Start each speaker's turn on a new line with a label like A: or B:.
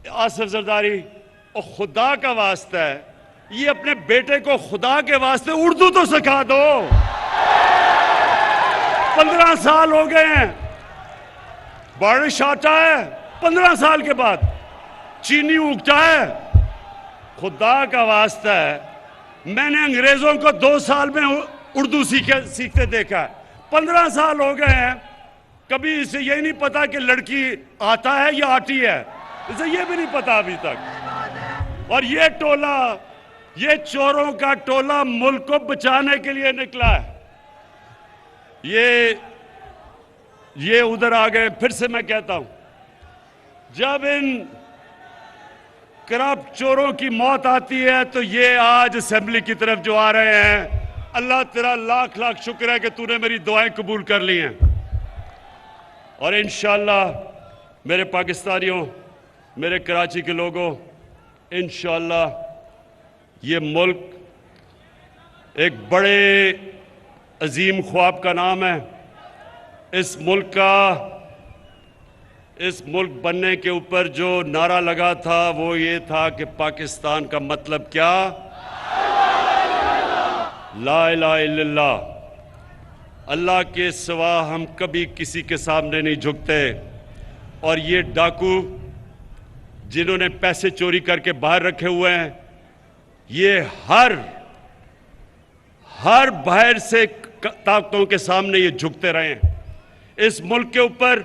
A: आसिफ जरदारी, और खुदा का वास्ता है, ये अपने बेटे को खुदा के वास्ते उर्दू तो सिखा दो। 15 साल हो गए हैं, बारिश आता है 15 साल के बाद, चीनी उगता है। खुदा का वास्ता है, मैंने अंग्रेजों को 2 साल में उर्दू सीखते देखा है। 15 साल हो गए हैं, कभी इसे यही नहीं पता कि लड़की आता है या आती है, इसे ये भी नहीं पता अभी तक। और ये टोला, ये चोरों का टोला मुल्क को बचाने के लिए निकला है। ये उधर आ गए। फिर से मैं कहता हूं, जब इन करप्ट चोरों की मौत आती है तो ये आज असेंबली की तरफ जो आ रहे हैं, अल्लाह तेरा लाख लाख शुक्र है कि तूने मेरी दुआएं कबूल कर ली हैं। और इंशाअल्लाह मेरे पाकिस्तानियों, मेरे कराची के लोगों, इंशाअल्लाह ये मुल्क एक बड़े अजीम ख्वाब का नाम है। इस मुल्क बनने के ऊपर जो नारा लगा था वो ये था कि पाकिस्तान का मतलब क्या? ला इलाहा इल्लल्लाह। अल्लाह के सिवा हम कभी किसी के सामने नहीं झुकते। और ये डाकू जिन्होंने पैसे चोरी करके बाहर रखे हुए हैं, ये हर बाहर से ताकतों के सामने ये झुकते रहे हैं। इस मुल्क के ऊपर